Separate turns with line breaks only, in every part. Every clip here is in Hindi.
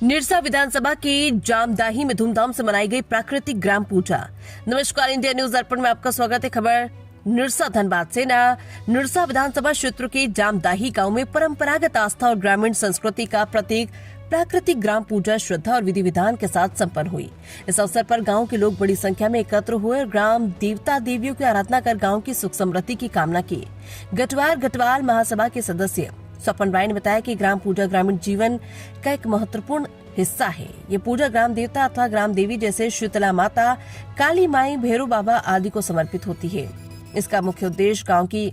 निरसा विधानसभा की जामदाही में धूमधाम से मनाई गई प्राकृतिक ग्राम पूजा। नमस्कार, इंडिया न्यूज दर्पण में आपका स्वागत है। खबर निरसा धनबाद से निरसा विधानसभा क्षेत्र के जामदाही गांव में परंपरागत आस्था और ग्रामीण संस्कृति का प्रतीक प्राकृतिक ग्राम पूजा श्रद्धा और विधि विधान के साथ संपन्न हुई। इस अवसर पर गांव के लोग बड़ी संख्या में एकत्र हुए और ग्राम देवता देवियों की आराधना कर गांव की सुख समृद्धि की कामना की। गटवाल महासभा के सदस्य स्वपन राय ने बताया कि ग्राम पूजा ग्रामीण जीवन का एक महत्वपूर्ण हिस्सा है। ये पूजा ग्राम देवता अथवा ग्राम देवी जैसे शीतला माता, काली माई, भैरव बाबा आदि को समर्पित होती है। इसका मुख्य उद्देश्य गांव की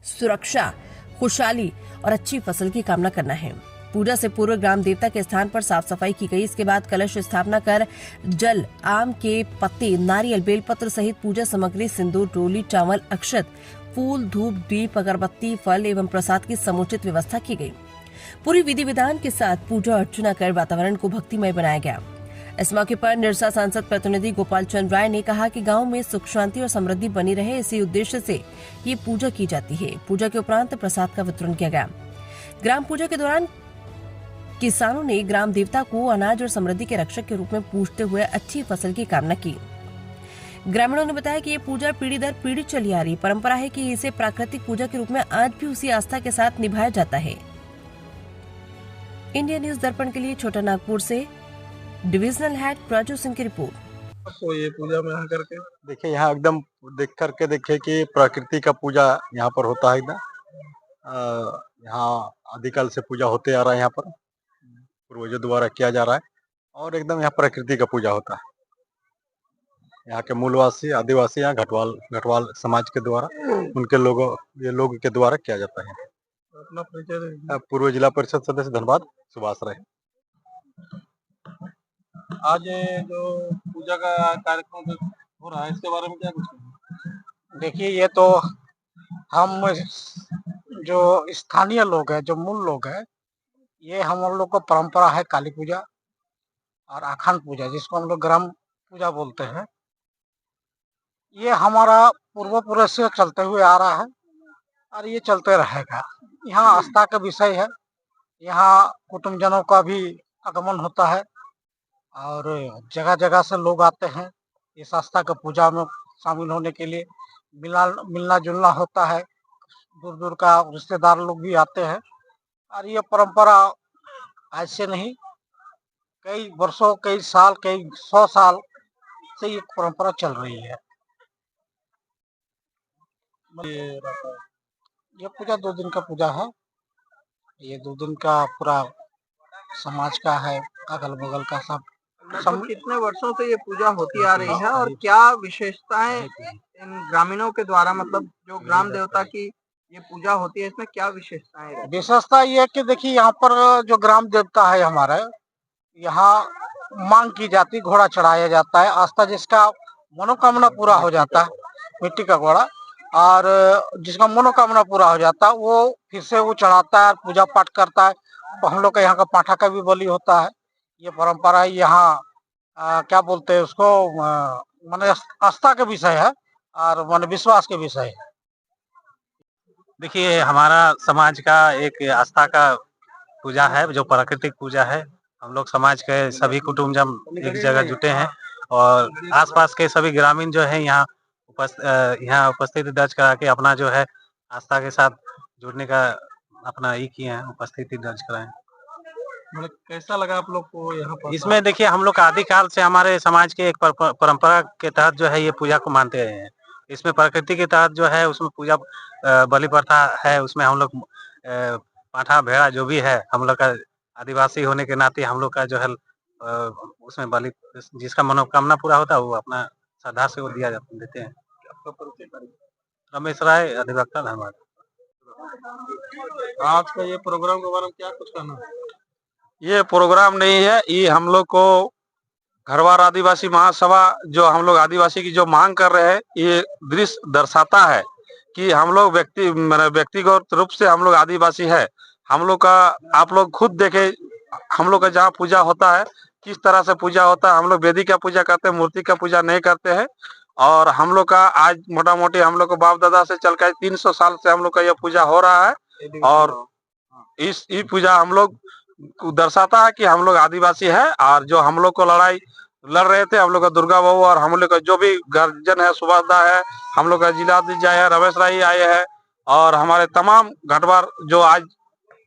सुरक्षा, खुशहाली और अच्छी फसल की कामना करना है। पूजा से पूर्व ग्राम देवता के स्थान पर साफ सफाई की गई। इसके बाद कलश स्थापना कर जल, आम के पत्ते, नारियल, बेलपत्र सहित पूजा सामग्री, सिंदूर, डोली, चावल, अक्षत, फूल, धूप, दीप, अगरबत्ती, फल एवं प्रसाद की समुचित व्यवस्था की गई। पूरी विधि विधान के साथ पूजा अर्चना कर वातावरण को भक्तिमय बनाया गया। इस मौके पर निरसा सांसद प्रतिनिधि गोपाल चंद्र राय ने कहा कि गांव में सुख शांति और समृद्धि बनी रहे, इसी उद्देश्य से ये पूजा की जाती है। पूजा के उपरांत प्रसाद का वितरण किया गया। ग्राम पूजा के दौरान किसानों ने ग्राम देवता को अनाज और समृद्धि के रक्षक के रूप में पूजते हुए अच्छी फसल की कामना की। ग्रामीणों ने बताया कि ये पूजा पीढ़ी दर पीढ़ी चली आ रही परंपरा है कि इसे प्राकृतिक पूजा के रूप में आज भी उसी आस्था के साथ निभाया जाता है। इंडिया न्यूज दर्पण के लिए छोटा नागपुर से डिविजनल हेड प्राजू सिंह की रिपोर्ट।
तो ये पूजा में आकर के
देखिए, यहाँ एकदम देख करके देखिए कि प्रकृति का पूजा यहाँ पर होता है। एकदम यहाँ आदिकाल से पूजा होते आ रहा है, यहाँ पर पूर्वजों द्वारा किया जा रहा है और एकदम यहाँ प्रकृति का पूजा होता है। यहाँ के मूलवासी आदिवासी यहाँ घटवाल समाज के द्वारा उनके लोग के द्वारा किया जाता है।
अपना परिचय।
पूर्व जिला परिषद सदस्य धनबाद सुभाष राय।
आज ये जो पूजा का कार्यक्रम हो रहा है, इसके बारे में क्या कुछ कहेंगे?
देखिए, ये तो हम जो स्थानीय लोग हैं, जो मूल लोग हैं, ये हम लोग को परंपरा है काली पूजा और अखंड पूजा, जिसको हम लोग ग्राम पूजा बोलते हैं। ये हमारा पूर्वपुरुष से चलते हुए आ रहा है और ये चलते रहेगा। यहाँ आस्था का विषय है। यहाँ कुटुंबजनों का भी आगमन होता है और जगह जगह से लोग आते हैं इस आस्था का पूजा में शामिल होने के लिए। मिलना जुलना होता है, दूर दूर का रिश्तेदार लोग भी आते हैं और ये परंपरा आज से नहीं, कई वर्षों, कई साल, कई 100 साल से ये परंपरा चल रही है। ये पूजा 2 दिन का पूजा है। ये 2 दिन का पूरा समाज का है, अगल बगल का सब।
कितने वर्षों से ये पूजा होती आ रही है और क्या विशेषताएं इन ग्रामीणों के द्वारा, मतलब जो ग्राम देवता की ये पूजा होती है, इसमें क्या विशेषताएं रहती हैं?
विशेषता ये है कि देखिए, यहाँ पर जो ग्राम देवता है हमारे, यहाँ मांग की जाती, घोड़ा चढ़ाया जाता है। आस्था जिसका मनोकामना पूरा हो जाता है, मिट्टी का घोड़ा, और जिसका मनोकामना पूरा हो जाता है वो फिर से वो चढ़ाता है, पूजा पाठ करता है। हम लोग का यहाँ का पाठा का भी बलि होता है। ये परंपरा है यहाँ। क्या बोलते हैं उसको, माने आस्था का विषय है और माने विश्वास के विषय है।
देखिए, हमारा समाज का एक आस्था का पूजा है, जो प्राकृतिक पूजा है। हम लोग समाज के सभी कुटुंब जब एक जगह जुटे हैं और आसपास के सभी ग्रामीण जो है यहाँ उपस्थिति दर्ज करा के अपना जो है आस्था के साथ जुड़ने का अपना ये किए हैं, उपस्थिति दर्ज कराएं।
मतलब कैसा लगा आप लोग को यहाँ पर?
इसमें देखिए, हम लोग आदिकाल से हमारे समाज के एक परंपरा के तहत जो है ये पूजा को मानते रहे हैं। इसमें प्रकृति के तहत जो है उसमें पूजा बलि प्रथा है। उसमें हम लोग पाठा भेड़ा जो भी है, हम लोग का आदिवासी होने के नाते हम लोग का जो है उसमें बलि, जिसका मनोकामना पूरा होता है वो अपना श्रद्धा से वो देते हैं।
आपका परिचय करें।
रमेश राय, अधिवक्ता धनबाद।
आज का ये प्रोग्राम के बारे में क्या कुछ कहना है?
ये प्रोग्राम नहीं है, ये हम लोग को घरवार आदिवासी महासभा, जो हम लोग आदिवासी की जो मांग कर रहे हैं, ये दृश्य दर्शाता है कि हम लोग व्यक्तिगत रूप से हम लोग आदिवासी है। हम लोग का आप लोग खुद देखे, हम लोग का जहाँ पूजा होता है किस तरह से पूजा होता है। हम लोग वेदी का पूजा करते हैं, मूर्ति का पूजा नहीं करते हैं। और हम लोग का आज मोटा मोटी हम लोग को बाप दादा से चल कर 300 साल से हम लोग का यह पूजा हो रहा है। और इस पूजा हम लोग दर्शाता है कि हम लोग आदिवासी है। और जो हम लोग को लड़ाई लड़ रहे थे, हम लोग का दुर्गा बाबू और हम लोग का जो भी गर्जन है, सुभाषदा है, हम लोग का जिलाधीश है, रमेश राय आए हैं, और हमारे तमाम घटवार जो आज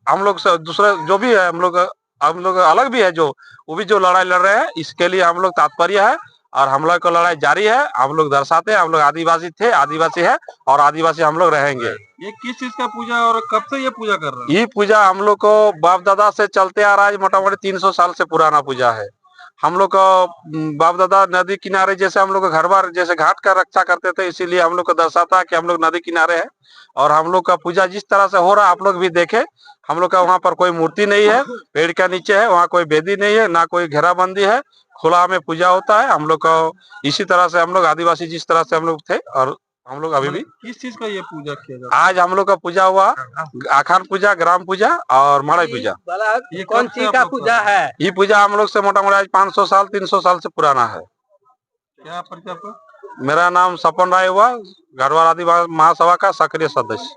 हम लोग से दूसरे जो भी है, हम लोग अलग भी है, जो वो भी जो लड़ाई लड़ रहे हैं, इसके लिए हम लोग तात्पर्य है और हम लोग को लड़ाई जारी है। हम लोग दर्शाते हैं हम लोग आदिवासी थे, आदिवासी है और आदिवासी हम लोग रहेंगे।
ये किस चीज का पूजा और कब से ये पूजा कर रहे हैं?
ये पूजा हम लोग को बाप दादा से चलते आ रहा है, मोटा मोटी 300 साल से पुराना पूजा है। हम लोग को बाप दादा नदी किनारे, जैसे हम लोग घर बार जैसे घाट का रक्षा करते थे, इसीलिए हम लोग को दर्शाता है कि हम लोग नदी किनारे है। और हम लोग का पूजा जिस तरह से हो रहा है आप लोग भी देखे, हम लोग का वहाँ पर कोई मूर्ति नहीं है, पेड़ का नीचे है, वहाँ कोई वेदी नहीं है, ना कोई घेराबंदी है, खुला में पूजा होता है। हम लोग को इसी तरह से हम लोग आदिवासी जिस तरह से हम लोग थे और हम लोग अभी भी।
किस चीज का ये पूजा किया जाता है?
आज हम लोग का पूजा हुआ आखान पूजा, ग्राम पूजा और मड़ई पूजा।
ये कौन चीज का पूजा
है? ये पूजा हम लोग से मोटा मोटा 500 साल 300 साल से पुराना है।
क्या परिचय आपका?
मेरा नाम सपन राय हुआ, गढ़वाल आदिवासी महासभा का सक्रिय सदस्य।